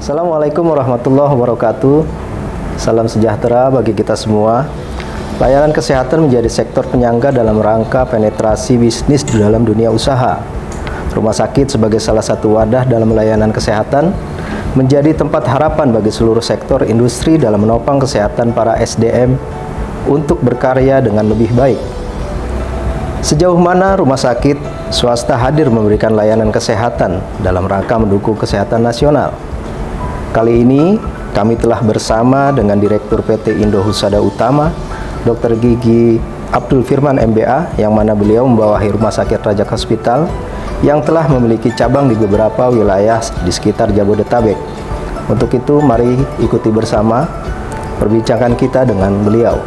Assalamualaikum warahmatullahi wabarakatuh. Salam sejahtera bagi kita semua. Layanan kesehatan menjadi sektor penyangga dalam rangka penetrasi bisnis di dalam dunia usaha. Rumah sakit sebagai salah satu wadah dalam layanan kesehatan menjadi tempat harapan bagi seluruh sektor industri dalam menopang kesehatan para SDM untuk berkarya dengan lebih baik. Sejauh mana rumah sakit swasta hadir memberikan layanan kesehatan dalam rangka mendukung kesehatan nasional? Kali ini kami telah bersama dengan Direktur PT Indo Husada Utama, Dr. Gigi Abdul Firman MBA, yang mana beliau membawahi Rumah Sakit Rajak Hospital yang telah memiliki cabang di beberapa wilayah di sekitar Jabodetabek. Untuk itu, mari ikuti bersama perbincangan kita dengan beliau.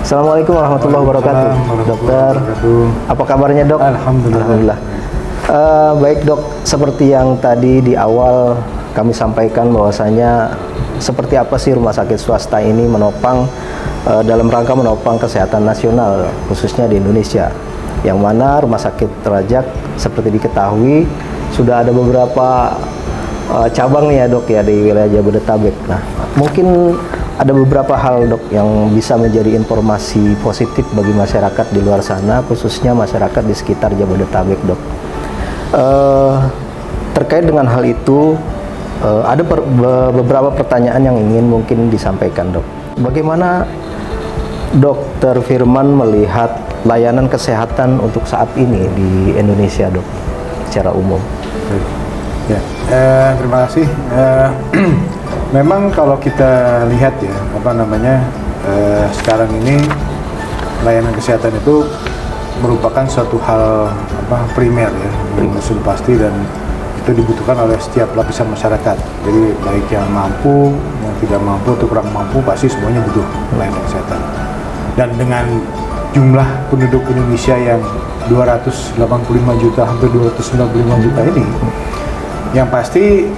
Assalamualaikum warahmatullahi wabarakatuh. Dokter, apa kabarnya dok? Alhamdulillah. Baik dok, seperti yang tadi di awal kami sampaikan bahwasanya seperti apa sih rumah sakit swasta ini menopang dalam rangka menopang kesehatan nasional khususnya di Indonesia, yang mana rumah sakit Rajak seperti diketahui sudah ada beberapa cabang nih ya dok ya di wilayah Jabodetabek. Nah, mungkin ada beberapa hal dok yang bisa menjadi informasi positif bagi masyarakat di luar sana, khususnya masyarakat di sekitar Jabodetabek dok. Terkait dengan hal itu, ada beberapa pertanyaan yang ingin mungkin disampaikan dok. Bagaimana Dokter Firman melihat layanan kesehatan untuk saat ini di Indonesia dok, secara umum? Ya, terima kasih. Memang kalau kita lihat ya, sekarang ini layanan kesehatan itu merupakan suatu hal primer ya, sudah pasti, dan itu dibutuhkan oleh setiap lapisan masyarakat. Jadi baik yang mampu, yang tidak mampu, atau kurang mampu, pasti semuanya butuh layanan kesehatan. Dan dengan jumlah penduduk Indonesia yang 285 juta, hampir 295 juta ini, yang pasti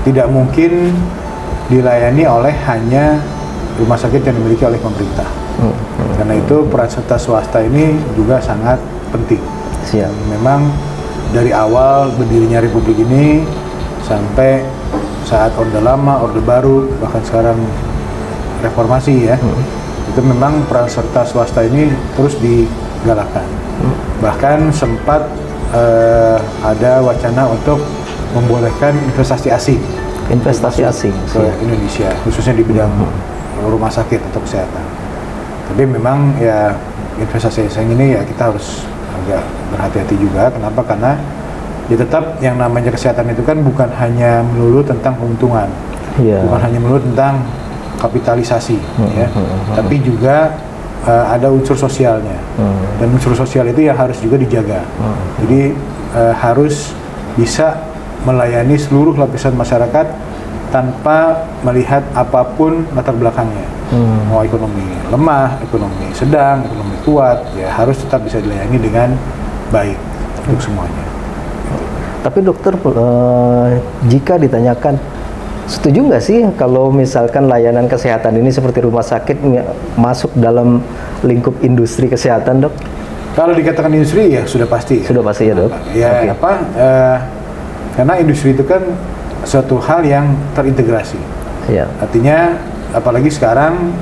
tidak mungkin dilayani oleh hanya rumah sakit yang dimiliki oleh pemerintah. Karena itu peran serta swasta ini juga sangat penting. Siap. Memang dari awal berdirinya Republik ini sampai saat Orde Lama, Orde Baru, bahkan sekarang reformasi ya, itu memang peran serta swasta ini terus digalakkan. Bahkan sempat ada wacana untuk membolehkan investasi asing ke Indonesia, khususnya di bidang rumah sakit atau kesehatan. Tapi memang ya investasi asing ini ya kita harus agak berhati-hati juga. Kenapa? Karena ya tetap yang namanya kesehatan itu kan bukan hanya melulu tentang keuntungan, bukan hanya melulu tentang kapitalisasi, ya, tapi juga ada unsur sosialnya, dan unsur sosial itu yang harus juga dijaga. Jadi harus bisa melayani seluruh lapisan masyarakat tanpa melihat apapun latar belakangnya, mau ekonomi lemah, ekonomi sedang, ekonomi kuat, ya harus tetap bisa dilayani dengan baik untuk semuanya. Tapi dokter, jika ditanyakan, setuju nggak sih kalau misalkan layanan kesehatan ini seperti rumah sakit masuk dalam lingkup industri kesehatan dok? Kalau dikatakan industri ya sudah pasti. Sudah pasti ya dok? Ya karena industri itu kan suatu hal yang terintegrasi. Ya. Artinya apalagi sekarang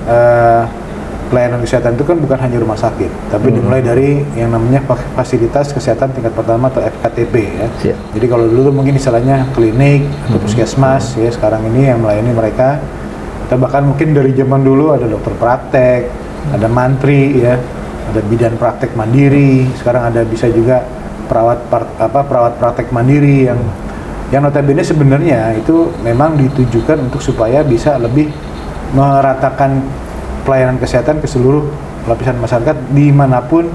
pelayanan kesehatan itu kan bukan hanya rumah sakit, tapi dimulai dari yang namanya fasilitas kesehatan tingkat pertama atau FKTP ya. Siap. Jadi kalau dulu mungkin istilahnya klinik atau puskesmas, ya sekarang ini yang melayani mereka. Atau bahkan mungkin dari zaman dulu ada dokter praktek, ada mantri ya, ada bidan praktek mandiri. Sekarang ada bisa juga perawat praktek mandiri yang notabene sebenarnya itu memang ditujukan untuk supaya bisa lebih meratakan pelayanan kesehatan ke seluruh lapisan masyarakat dimanapun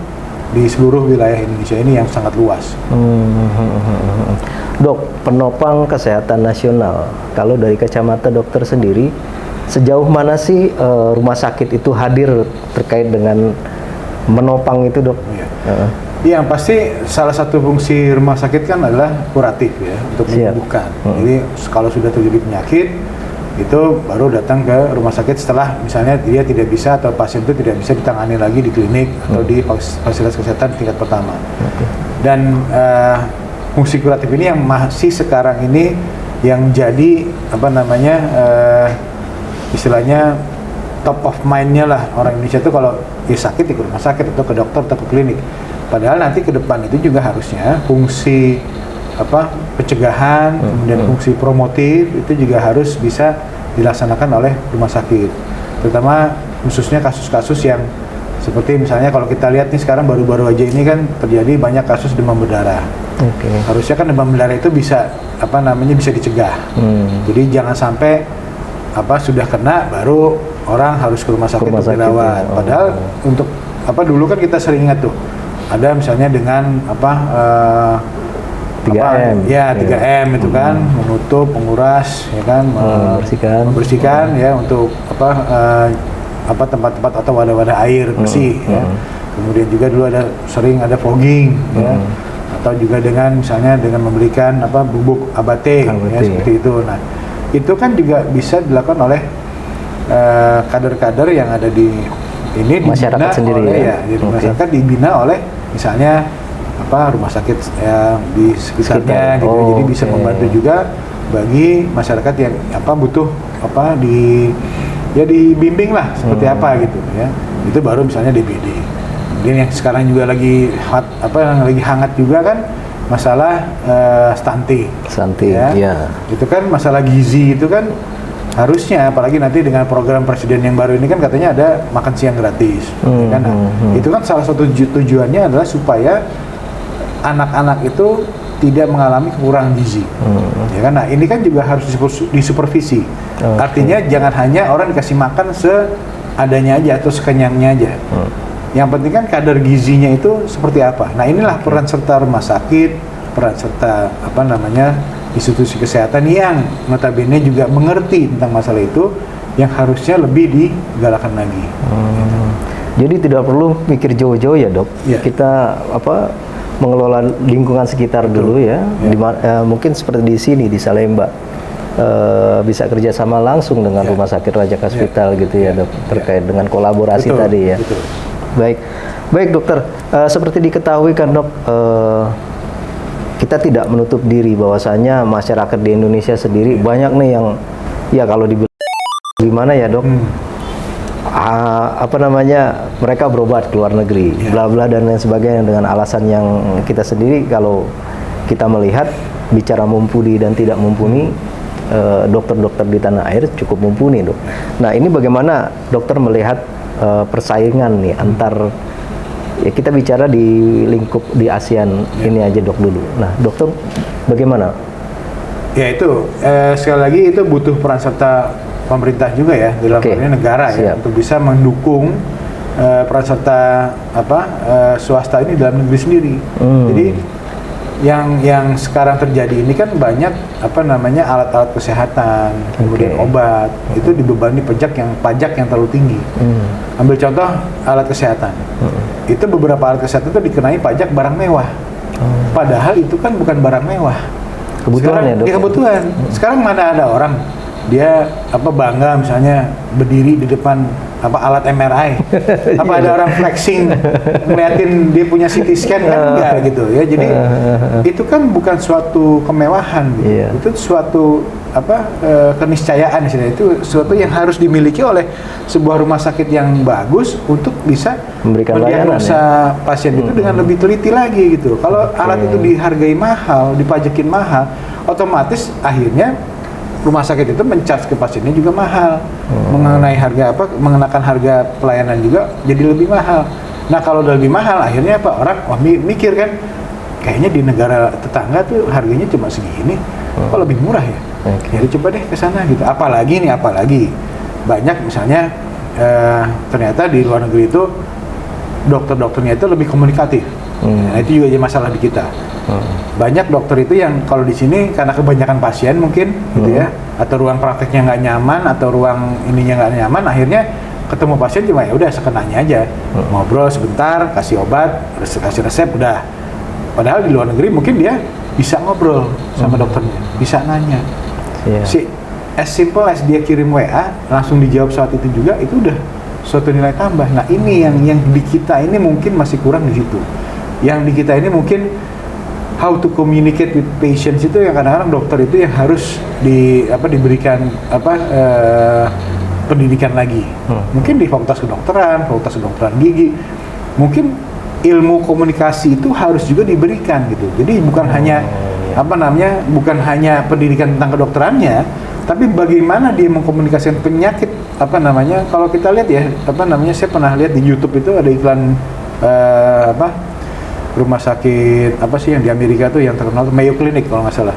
di seluruh wilayah Indonesia ini yang sangat luas. Dok, penopang kesehatan nasional, kalau dari kacamata dokter sendiri, sejauh mana sih rumah sakit itu hadir terkait dengan menopang itu dok? Iya, yang pasti salah satu fungsi rumah sakit kan adalah kuratif ya, untuk menyembuhkan. Jadi kalau sudah terjadi penyakit, itu baru datang ke rumah sakit setelah misalnya dia tidak bisa atau pasien itu tidak bisa ditangani lagi di klinik atau di fasilitas kesehatan tingkat pertama. Dan fungsi kuratif ini yang masih sekarang ini yang jadi apa namanya istilahnya top of mind-nya lah orang Indonesia itu kalau sakit ke rumah sakit atau ke dokter atau ke klinik. Padahal nanti ke depan itu juga harusnya fungsi pencegahan, kemudian fungsi promotif itu juga harus bisa dilaksanakan oleh rumah sakit. Terutama khususnya kasus-kasus yang seperti misalnya kalau kita lihat nih sekarang baru-baru aja ini kan terjadi banyak kasus demam berdarah. Harusnya kan demam berdarah itu bisa bisa dicegah. Jadi jangan sampai sudah kena baru orang harus ke rumah sakit untuk dirawat. Padahal untuk dulu kan kita sering ingat tuh ada misalnya dengan 3M. 3M itu kan menutup, menguras, ya kan, membersihkan ya untuk tempat-tempat atau wadah-wadah air bersih ya. Kemudian juga dulu sering ada fogging ya. Atau juga dengan misalnya dengan memberikan bubuk abate. Ya, seperti itu. Nah, itu kan juga bisa dilakukan oleh kader-kader yang ada di masyarakat sendiri masyarakat dibina oleh misalnya rumah sakit di sekitarnya gitu. Jadi bisa membantu juga bagi masyarakat yang butuh dibimbing lah seperti apa gitu ya. Itu baru misalnya DBD. Kemudian yang sekarang juga lagi lagi hangat juga kan masalah stunting ya. Itu kan masalah gizi itu kan harusnya apalagi nanti dengan program presiden yang baru ini kan katanya ada makan siang gratis kan. Itu kan salah satu tujuannya adalah supaya anak-anak itu tidak mengalami kekurangan gizi ya kan. Nah ini kan juga harus disupervisi. Artinya jangan hanya orang dikasih makan seadanya aja atau sekenyangnya aja. Yang penting kan kadar gizinya itu seperti apa. Nah inilah peran serta rumah sakit, peran serta institusi kesehatan yang notabene juga mengerti tentang masalah itu yang harusnya lebih digalakan lagi. Jadi tidak perlu mikir jauh-jauh ya dok. Kita mengelola lingkungan sekitar dulu ya. Mungkin seperti di sini di Salemba bisa kerjasama langsung dengan Rumah Sakit Raja Hospital gitu ya dok, terkait dengan kolaborasi tadi ya. Baik dokter, seperti diketahui kan dok, kita tidak menutup diri bahwasanya masyarakat di Indonesia sendiri banyak nih yang kalau dibilang gimana ya dok, mereka berobat ke luar negeri, bla bla dan lain sebagainya dengan alasan yang kita sendiri kalau kita melihat bicara mumpuni dan tidak mumpuni, dokter-dokter di tanah air cukup mumpuni dok. Nah ini bagaimana dokter melihat persaingan nih antar kita bicara di lingkup di ASEAN ini aja dok dulu. Nah dokter bagaimana? Ya itu sekali lagi itu butuh peran serta pemerintah juga ya dalam ini negara ya untuk bisa mendukung peran serta swasta ini dalam negeri sendiri. Jadi yang sekarang terjadi ini kan banyak alat-alat kesehatan, kemudian obat itu dibebani pajak yang terlalu tinggi. Ambil contoh alat kesehatan. Itu beberapa alat kesehatan itu dikenai pajak barang mewah. Padahal itu kan bukan barang mewah. Kebutuhan ya dok. Kebutuhan. Sekarang mana ada orang dia bangga misalnya berdiri di depan alat MRI, ada orang flexing ngeliatin dia punya CT scan kan enggak gitu ya. Jadi itu kan bukan suatu kemewahan gitu. Itu suatu keniscayaan istilahnya. Itu suatu yang harus dimiliki oleh sebuah rumah sakit yang bagus untuk bisa memberikan mendiagnosa pasien itu dengan lebih teliti lagi gitu. Kalau alat itu dihargai mahal, dipajakin mahal, otomatis akhirnya rumah sakit itu men-charge ke pasiennya juga mahal, mengenakan harga pelayanan juga jadi lebih mahal. Nah kalau udah lebih mahal, akhirnya orang mikir kan, kayaknya di negara tetangga tuh harganya cuma segini, kok lebih murah ya? Jadi coba deh ke sana gitu. Apalagi banyak misalnya ternyata di luar negeri itu dokter-dokternya itu lebih komunikatif. Nah itu juga jadi masalah di kita. Banyak dokter itu yang kalau di sini karena kebanyakan pasien mungkin gitu ya, atau ruang prakteknya nggak nyaman atau ruang ininya nggak nyaman, akhirnya ketemu pasien cuma ya udah sekenanya aja, ngobrol sebentar, kasih obat, kasih resep udah. Padahal di luar negeri mungkin dia bisa ngobrol sama dokternya, bisa nanya. As simple as dia kirim WA langsung dijawab saat itu juga, itu udah suatu nilai tambah. Nah ini yang di kita ini mungkin masih kurang di situ. Yang di kita ini mungkin how to communicate with patients itu yang kadang-kadang dokter itu yang harus diberikan pendidikan lagi. Mungkin di fakultas kedokteran gigi, mungkin ilmu komunikasi itu harus juga diberikan gitu. Jadi bukan hanya bukan hanya pendidikan tentang kedokterannya, tapi bagaimana dia mengkomunikasikan penyakit kalau kita lihat ya saya pernah lihat di YouTube itu ada iklan rumah sakit yang di Amerika tuh yang terkenal Mayo Clinic kalau nggak salah.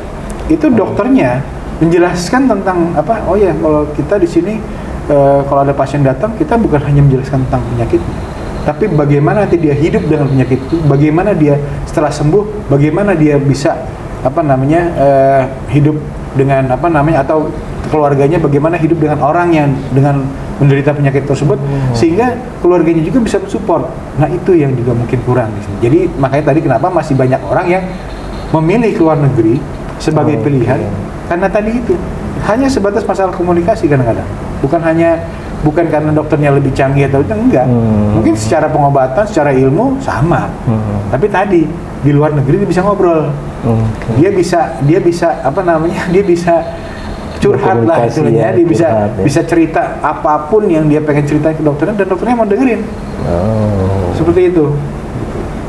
Itu dokternya menjelaskan tentang kalau kita di sini kalau ada pasien datang, kita bukan hanya menjelaskan tentang penyakitnya, tapi bagaimana nanti dia hidup dengan penyakit itu, bagaimana dia setelah sembuh, bagaimana dia bisa hidup dengan atau keluarganya bagaimana hidup dengan orang yang dengan menderita penyakit tersebut, sehingga keluarganya juga bisa mensupport. Nah itu yang juga mungkin kurang di sini. Jadi makanya tadi kenapa masih banyak orang yang memilih ke luar negeri sebagai pilihan, karena tadi itu hanya sebatas masalah komunikasi kadang-kadang. Bukan karena dokternya lebih canggih atau enggak. Mungkin secara pengobatan, secara ilmu sama. Tapi tadi di luar negeri dia bisa ngobrol. Dia bisa curhat lah istilahnya, dia bisa cerita apapun yang dia pengen ceritain ke dokternya dan dokternya mau dengerin. Seperti itu.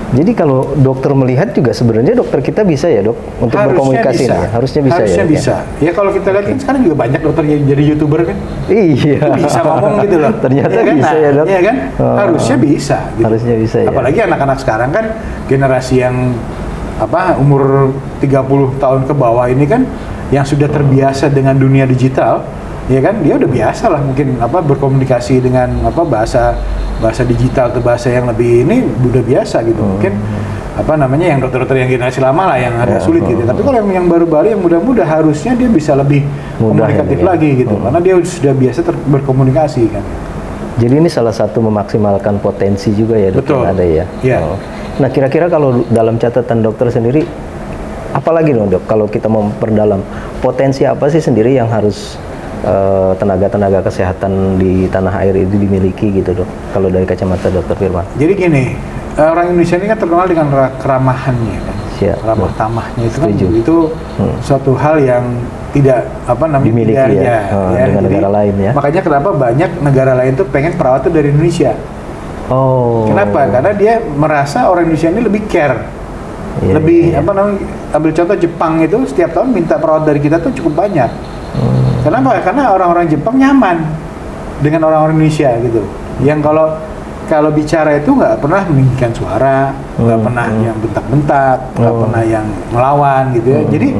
Jadi kalau dokter melihat juga sebenarnya dokter kita bisa ya dok untuk berkomunikasi ya? Harusnya bisa. Ya kalau kita lihat kan sekarang juga banyak dokter yang jadi YouTuber kan. Iya. Itu bisa ngomong gitu loh. Ternyata ya kan? Bisa ya dok. Iya kan? Harusnya bisa. Gitu. Harusnya bisa ya. Apalagi anak-anak sekarang kan generasi yang umur 30 tahun ke bawah ini kan yang sudah terbiasa dengan dunia digital, ya kan, dia udah biasa lah mungkin berkomunikasi dengan bahasa digital atau bahasa yang lebih ini udah biasa gitu. Mungkin yang dokter-dokter yang generasi lama lah yang agak sulit gitu. Tapi kalau yang baru-baru yang muda-muda harusnya dia bisa lebih komunikatif lagi gitu, karena dia sudah biasa berkomunikasi kan. Jadi ini salah satu memaksimalkan potensi juga ya dok. Betul. Yang ada ya. Yeah. Nah kira-kira kalau dalam catatan dokter sendiri, apalagi dong dok kalau kita mau memperdalam potensi apa sih sendiri yang harus tenaga-tenaga kesehatan di tanah air itu dimiliki gitu dok, kalau dari kacamata dokter Firman? Jadi gini, orang Indonesia ini kan terkenal dengan keramahannya kan. Ramah tamahnya itu kan itu suatu hal yang tidak dimiliki dengan negara lain ya. Makanya kenapa banyak negara lain tuh pengen perawat tuh dari Indonesia. Kenapa? Karena dia merasa orang Indonesia ini lebih care. Ambil contoh Jepang itu setiap tahun minta perawat dari kita tuh cukup banyak. Kenapa? Karena orang-orang Jepang nyaman dengan orang-orang Indonesia gitu. Yang kalau bicara itu nggak pernah meninggikan suara, nggak pernah yang bentak-bentak, nggak pernah yang melawan gitu ya. Jadi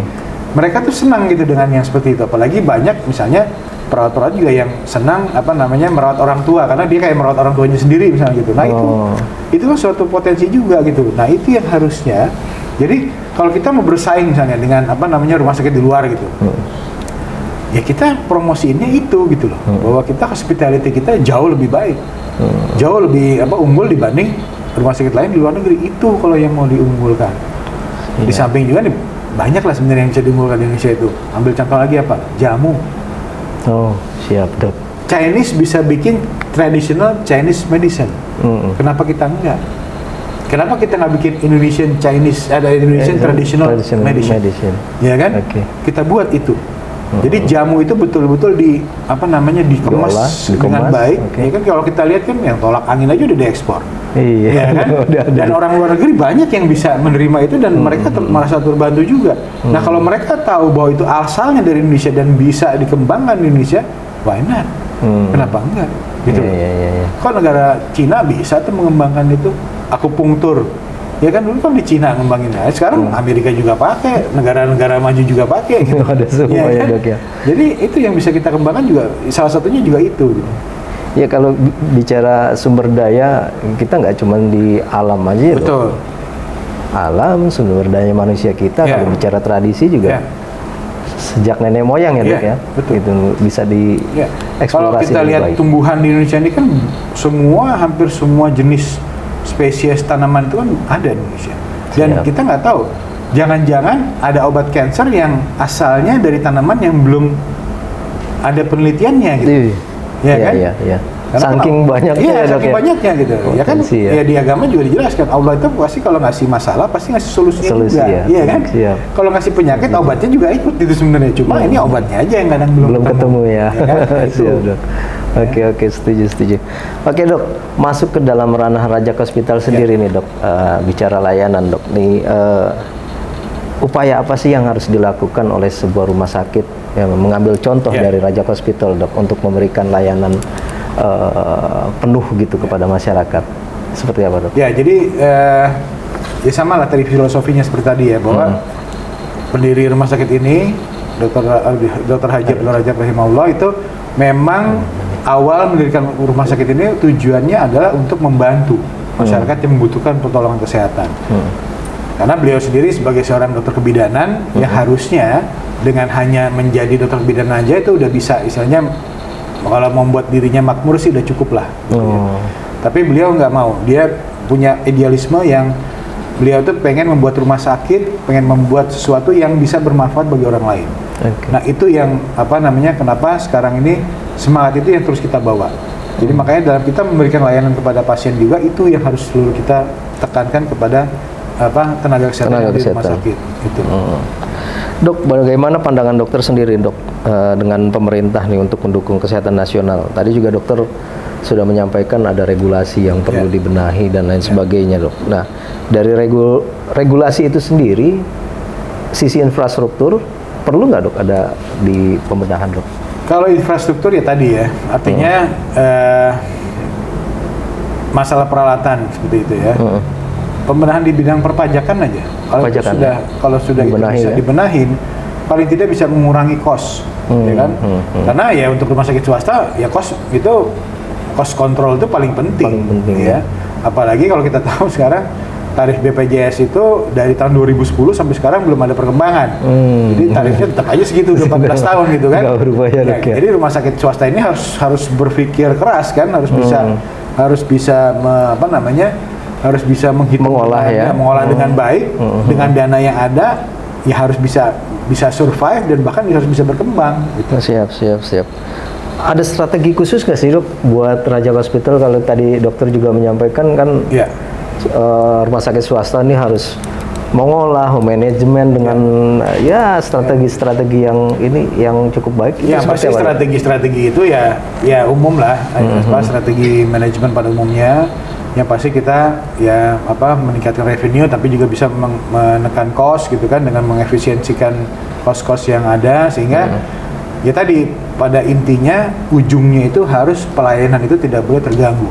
mereka tuh senang gitu dengan yang seperti itu. Apalagi banyak misalnya perawat-perawat juga yang senang merawat orang tua, karena dia kayak merawat orang tuanya sendiri misalnya gitu. Nah itu kan suatu potensi juga gitu. Nah itu yang harusnya. Jadi kalau kita mau bersaing misalnya dengan rumah sakit di luar gitu, ya kita promosiinnya itu gitu loh, bahwa kita hospitality kita jauh lebih baik, jauh lebih unggul dibanding rumah sakit lain di luar negeri. Itu kalau yang mau diunggulkan. Di samping juga nih banyak lah sebenarnya yang bisa diunggulkan di Indonesia itu. Ambil contoh lagi jamu. Siap dok. Chinese bisa bikin traditional Chinese medicine. Kenapa kita enggak? Kenapa kita nggak bikin Indonesian Chinese, ada Indonesian traditional medicine? Ya kan? Kita buat itu. Jadi jamu itu betul-betul dikemas dengan baik. Ya kan kalau kita lihat kan yang tolak angin aja udah diekspor. Iya ya kan? Dan orang luar negeri banyak yang bisa menerima itu dan mereka merasa terbantu juga. Nah kalau mereka tahu bahwa itu asalnya dari Indonesia dan bisa dikembangkan di Indonesia, why not? Kenapa enggak? Gitu. Kok negara Cina bisa tuh mengembangkan itu akupunktur? Ya kan dulu kan di Cina ngembanginnya. Sekarang Amerika juga pakai, negara-negara maju juga pakai gitu. Ada semua ya, dok ya. Jadi itu yang bisa kita kembangkan juga, salah satunya juga itu gitu. Ya kalau bicara sumber daya, kita nggak cuma di alam aja. Betul. Alam, sumber daya manusia kita, kalau bicara tradisi juga sejak nenek moyang ya dok ya. Betul. Itu bisa dieksplorasi. Kalau kita lihat tumbuhan di Indonesia ini kan hampir semua jenis spesies tanaman itu kan ada di Indonesia. Dan kita nggak tahu, jangan-jangan ada obat kanker yang asalnya dari tanaman yang belum ada penelitiannya gitu. Ya kan? Saking banyaknya iya, ya, Dok, saking ya? banyaknya gitu. Ya kan, Potensi, ya. ya di agama juga dijelaskan Allah itu pasti kalau ngasih masalah pasti ngasih solusinya Solusi, juga, ya. iya kan? Siap. Kalau ngasih penyakit obatnya juga ikut itu sebenarnya. Cuma ini obatnya aja yang kadang belum ketemu ya. kan? Itu. Siap, Dok. Oke, setuju. Oke, Dok, masuk ke dalam ranah Rajak Hospital sendiri nih, Dok. Bicara layanan, Dok. Nih upaya apa sih yang harus dilakukan oleh sebuah rumah sakit yang mengambil contoh dari Rajak Hospital, Dok, untuk memberikan layanan penuh gitu kepada masyarakat? Seperti apa, Dok? Ya, jadi ya sama lah tadi filosofinya seperti tadi ya, bahwa pendiri rumah sakit ini Dr. Haji Abdul Rajak rahimahullah itu memang awal mendirikan rumah sakit ini tujuannya adalah untuk membantu masyarakat yang membutuhkan pertolongan kesehatan. Karena beliau sendiri sebagai seorang dokter kebidanan, ya harusnya dengan hanya menjadi dokter kebidanan aja itu udah bisa, istilahnya kalau membuat dirinya makmur sih udah cukup lah. Gitu ya. Tapi beliau nggak mau, dia punya idealisme yang beliau tuh pengen membuat rumah sakit, pengen membuat sesuatu yang bisa bermanfaat bagi orang lain. Nah itu yang kenapa sekarang ini semangat itu yang terus kita bawa. Jadi makanya dalam kita memberikan layanan kepada pasien juga itu yang harus selalu kita tekankan kepada tenaga kesehatan di rumah sakit. Gitu. Dok, bagaimana pandangan dokter sendiri, Dok, dengan pemerintah nih untuk mendukung kesehatan nasional? Tadi juga dokter sudah menyampaikan ada regulasi yang perlu dibenahi dan lain sebagainya, Dok. Nah, dari regulasi itu sendiri, sisi infrastruktur perlu nggak, Dok, ada di pembenahan, Dok? Kalau infrastruktur ya tadi ya, artinya masalah peralatan seperti itu ya. Pembenahan di bidang perpajakan aja. Kalau sudah dibenahi, itu bisa dibenahin, paling tidak bisa mengurangi kos, ya kan? Karena ya untuk rumah sakit swasta ya kos kontrol itu paling penting ya. Apalagi kalau kita tahu sekarang tarif BPJS itu dari tahun 2010 sampai sekarang belum ada perkembangan. Jadi tarifnya tetap aja segitu udah 14 tahun gitu kan. Jadi rumah sakit swasta ini harus berpikir keras kan, harus bisa harus bisa menghitung, mengolah dengan baik, dengan dana yang ada, ya harus bisa survive dan bahkan harus bisa berkembang. Gitu. Siap. Ada strategi khusus nggak sih, Dok, buat Rajak Hospital? Kalau tadi dokter juga menyampaikan kan, rumah sakit swasta ini harus mengolah, manajemen dengan strategi yang cukup baik. Ya pasti strategi itu ya umum lah, strategi manajemen pada umumnya. Yang pasti kita meningkatkan revenue tapi juga bisa menekan cost gitu kan, dengan mengefisiensikan cost-cost yang ada, sehingga ya tadi pada intinya ujungnya itu harus pelayanan itu tidak boleh terganggu,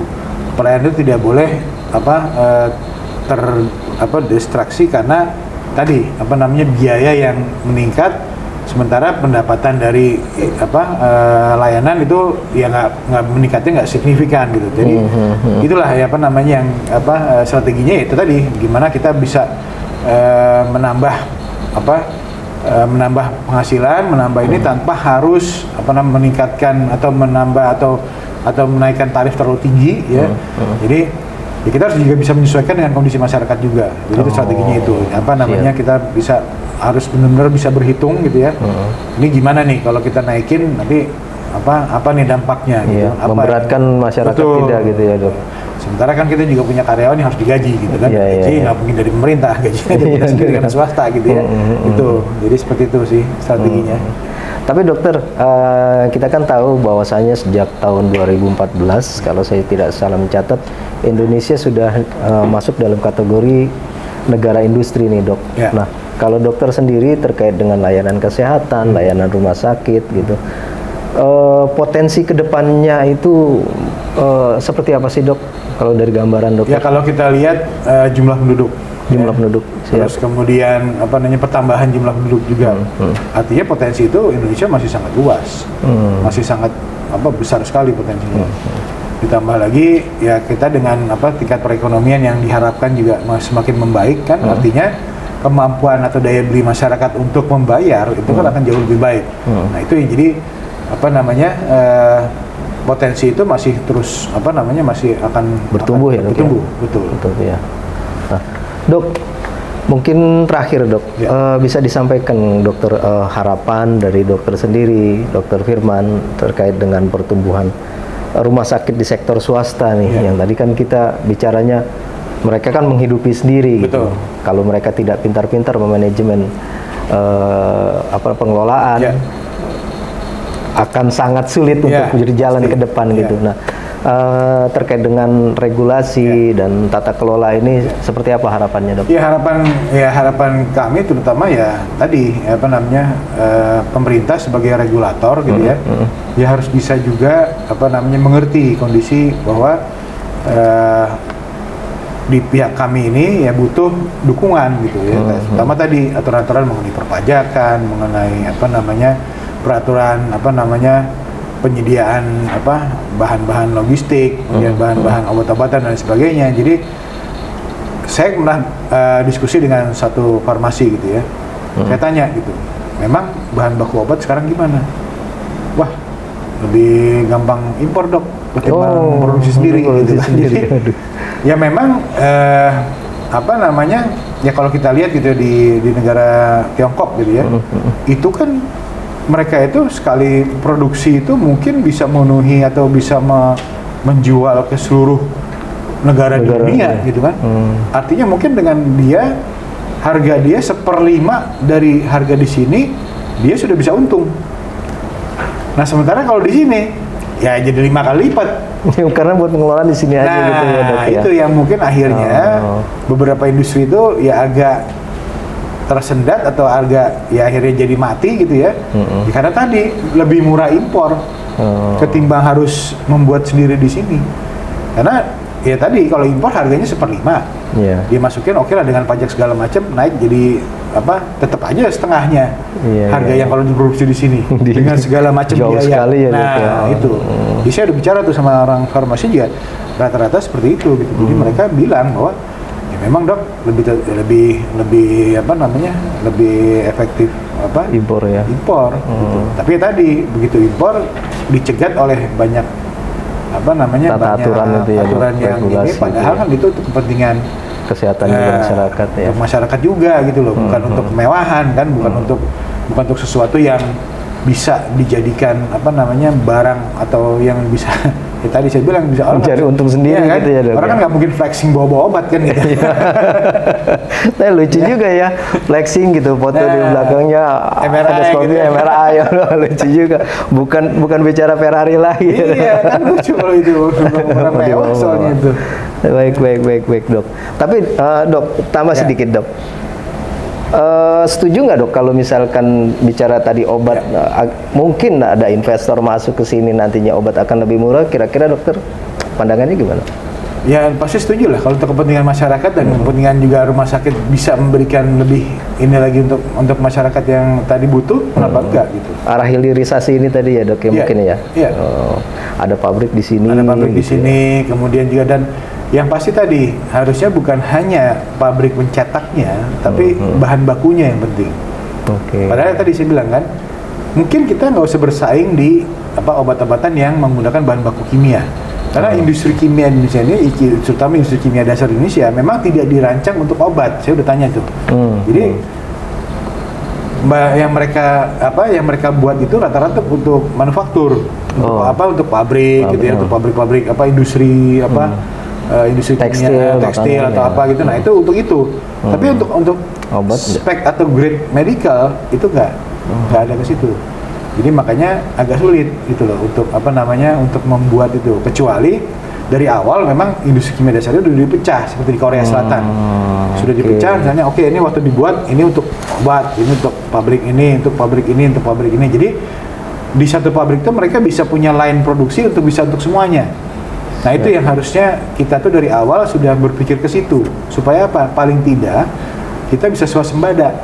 pelayanan itu tidak boleh distraksi karena tadi biaya yang meningkat, sementara pendapatan dari layanan itu ya nggak meningkatnya, nggak signifikan gitu. Jadi itulah yang strateginya itu tadi, gimana kita bisa menambah penghasilan, menambah ini tanpa harus meningkatkan atau menambah atau menaikkan tarif terlalu tinggi ya. Jadi ya kita harus juga bisa menyesuaikan dengan kondisi masyarakat juga. Jadi itu strateginya itu kita harus benar-benar bisa berhitung gitu ya. Ini gimana nih kalau kita naikin nanti apa nih dampaknya gitu. Memberatkan masyarakat tidak gitu ya, Dok. Sementara kan kita juga punya karyawan yang harus digaji gitu kan. Gaji nggak mungkin dari pemerintah, gajinya dari sendiri kan swasta gitu ya. Itu. Jadi seperti itu sih strateginya. Tapi dokter, kita kan tahu bahwasanya sejak tahun 2014, kalau saya tidak salah mencatat, Indonesia sudah masuk dalam kategori negara industri nih, Dok. Nah, kalau dokter sendiri terkait dengan layanan kesehatan, layanan rumah sakit gitu, potensi kedepannya itu seperti apa sih, Dok? Kalau dari gambaran dokter? Ya kalau kita lihat jumlah penduduk. Terus kemudian pertambahan jumlah penduduk juga. Artinya potensi itu Indonesia masih sangat luas, masih sangat besar sekali potensinya. Ditambah lagi ya kita dengan tingkat perekonomian yang diharapkan juga semakin membaik kan, artinya kemampuan atau daya beli masyarakat untuk membayar itu kan akan jauh lebih baik. Nah itu yang jadi potensi itu masih terus masih akan bertumbuh ya, bertumbuh, betul ya. Nah, Dok, mungkin terakhir, Dok, bisa disampaikan dokter harapan dari dokter sendiri, Dokter Firman, terkait dengan pertumbuhan rumah sakit di sektor swasta nih, Ya. yang tadi kan kita bicaranya mereka kan menghidupi sendiri. Gitu. Betul. Kalau mereka tidak pintar-pintar memanajemen pengelolaan, Ya. akan sangat sulit Ya, untuk berjalan pasti. ke depan Ya. gitu. Nah, terkait dengan regulasi dan tata kelola ini seperti apa harapannya, Dok? Harapan kami terutama ya tadi pemerintah sebagai regulator gitu ya harus bisa juga mengerti kondisi bahwa di pihak kami ini ya butuh dukungan gitu ya. Terutama tadi aturan-aturan mengenai perpajakan, mengenai peraturan penyediaan bahan-bahan logistik, kemudian bahan-bahan obat-obatan dan sebagainya. Jadi saya pernah diskusi dengan satu farmasi gitu ya. Saya tanya gitu, memang bahan baku obat sekarang gimana? Wah, lebih gampang impor, Dok, ketimbang produksi sendiri gitu kan. Jadi ya memang ya kalau kita lihat gitu ya, di negara Tiongkok gitu ya, itu kan mereka itu sekali produksi itu mungkin bisa memenuhi atau bisa menjual ke seluruh negara di dunia gitu kan. Artinya mungkin dengan harga dia 1/5 dari harga di sini, dia sudah bisa untung. Nah sementara kalau di sini ya jadi 5 kali lipat. Karena buat pengelolaan di sini aja gitu ya, Dok, ya. Itu yang mungkin akhirnya beberapa industri itu ya agak tersendat atau agak ya akhirnya jadi mati gitu ya. Karena tadi lebih murah impor ketimbang harus membuat sendiri di sini. Karena ya tadi kalau impor harganya 1/5. Dia masukin oke lah, dengan pajak segala macam naik jadi tetap aja setengahnya harga yang kalau diproduksi di sini dengan segala macam jauh biaya. sekali ya, Nah itu. Jadi saya udah bicara tuh sama orang farmasi juga rata-rata seperti itu gitu. Jadi mereka bilang bahwa ya memang, Dok, lebih efektif impor ya. Impor gitu. Tapi ya tadi begitu impor dicegat oleh banyak aturan itu ya, aturan yang ini, padahal kan itu untuk kepentingan kesehatan juga masyarakat ya. Untuk masyarakat juga gitu loh, bukan untuk kemewahan kan, bukan untuk sesuatu yang bisa dijadikan barang atau yang bisa ya tadi saya bilang bisa orang mencari untung sendiri kan? gitu ya, Dok. Orang kan nggak mungkin flexing bawa obat kan gitu. Nah, lucu juga ya, flexing gitu, foto di belakangnya MRI ada Scorpio gitu. MRI ya. Lucu juga, bukan bicara Ferrari lagi. Iya kan lucu kalau itu orang mewah soalnya itu. Baik, Dok. Tapi Dok, tambah sedikit, Dok. Setuju nggak, Dok, kalau misalkan bicara tadi obat, mungkin ada investor masuk ke sini nantinya obat akan lebih murah, kira-kira dokter pandangannya gimana? Ya pasti setuju lah kalau untuk kepentingan masyarakat dan kepentingan juga rumah sakit bisa memberikan lebih ini lagi untuk masyarakat yang tadi butuh, kenapa enggak gitu. Arah hilirisasi ini tadi ya, Dok, ya, mungkin ya. Iya. Ada pabrik di sini. Ada pabrik di gitu sini, kemudian juga dan yang pasti tadi harusnya bukan hanya pabrik mencetaknya, tapi bahan bakunya yang penting. Oke. Padahal tadi saya bilang kan, mungkin kita nggak usah bersaing di obat-obatan yang menggunakan bahan baku kimia. Karena industri kimia di Indonesia ini, terutama industri kimia dasar Indonesia, memang tidak dirancang untuk obat. Saya udah tanya tuh. Jadi yang mereka buat itu rata-rata untuk manufaktur, untuk pabrik gitu ya, untuk pabrik-pabrik industri industri tekstil, tekstil atau apa gitu. Nah itu untuk itu. Tapi untuk obat spek atau grade medical itu nggak ada ke situ. Jadi makanya agak sulit gitu loh untuk untuk membuat itu, kecuali dari awal memang industri kimia dasarnya sudah dipecah seperti di Korea Selatan. Sudah dipecah misalnya ini waktu dibuat ini untuk obat, ini untuk pabrik ini, untuk pabrik ini, untuk pabrik ini. Jadi di satu pabrik itu mereka bisa punya line produksi untuk semuanya. Nah itu yang harusnya kita tuh dari awal sudah berpikir ke situ, supaya apa? Paling tidak kita bisa swasembada,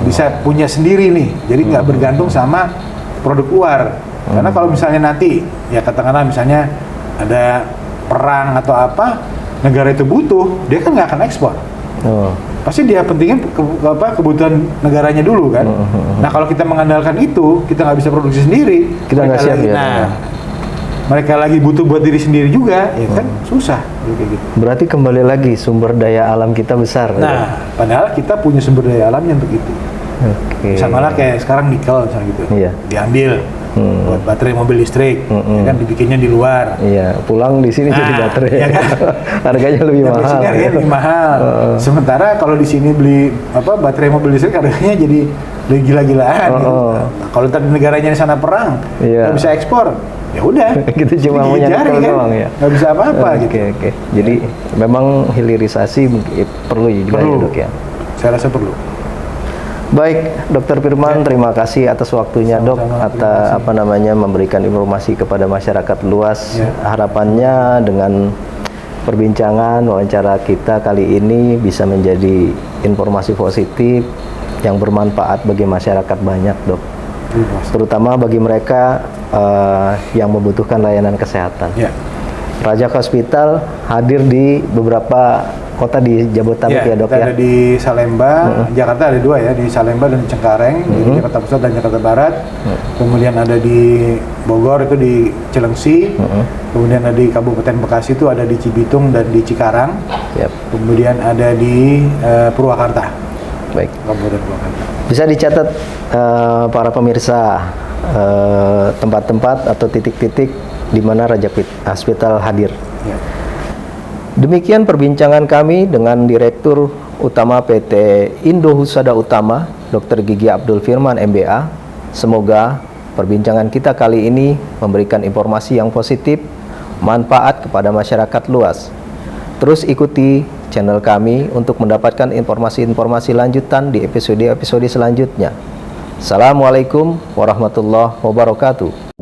bisa punya sendiri nih, jadi nggak bergantung sama produk luar. Karena kalau misalnya nanti ya katakanlah misalnya ada perang atau apa, negara itu butuh, dia kan nggak akan ekspor. Pasti dia pentingin kebutuhan negaranya dulu kan. Nah kalau kita mengandalkan itu, kita nggak bisa produksi sendiri, kita nggak siap ya. Mereka lagi butuh buat diri sendiri juga, ya kan susah kayak gitu. Berarti kembali lagi sumber daya alam kita besar. Nah, padahal kita punya sumber daya alamnya untuk itu. Oke. Bisa malah kayak sekarang nikel misalnya gitu. Iya. Diambil buat baterai mobil listrik, ya kan dibikinnya di luar. Iya, pulang di sini jadi baterai. Iya kan? Harganya lebih Dan mahal. biasanya harganya lebih mahal. Sementara kalau di sini beli baterai mobil listrik harganya jadi lebih gila-gilaan. Gitu. Kalau tadi negaranya di sana perang, Iya. nggak bisa ekspor, ya udah. Kita cuma Gigit punya jari, nikel kan? doang ya. Nggak bisa apa-apa Oke, gitu. oke. Jadi memang hilirisasi perlu juga ya, Perlu. Dok ya. Saya rasa perlu. Baik, Dokter Firman, terima kasih atas waktunya, Dok, Sama-sama, terima atas memberikan informasi kepada masyarakat luas. Ya. Harapannya dengan perbincangan wawancara kita kali ini bisa menjadi informasi positif yang bermanfaat bagi masyarakat banyak, Dok. Terima kasih. Terutama bagi mereka yang membutuhkan layanan kesehatan. Ya. Rajak Hospital hadir di beberapa kota di Jabodetabek ya, Dok kita ya. ada di Salemba, Jakarta ada 2 ya, di Salemba dan Cengkareng, di Jakarta Pusat dan Jakarta Barat. Kemudian ada di Bogor itu di Cilengsi, kemudian ada di Kabupaten Bekasi itu ada di Cibitung dan di Cikarang, Yap. kemudian ada di Purwakarta, Baik. Kabupaten Purwakarta. Bisa dicatat para pemirsa tempat-tempat atau titik-titik di mana Rajak Hospital hadir. Ya. Demikian perbincangan kami dengan Direktur Utama PT Indo Husada Utama, Dr. Gigi Abdul Firman MBA. Semoga perbincangan kita kali ini memberikan informasi yang positif, manfaat kepada masyarakat luas. Terus ikuti channel kami untuk mendapatkan informasi-informasi lanjutan di episode-episode selanjutnya. Assalamualaikum warahmatullahi wabarakatuh.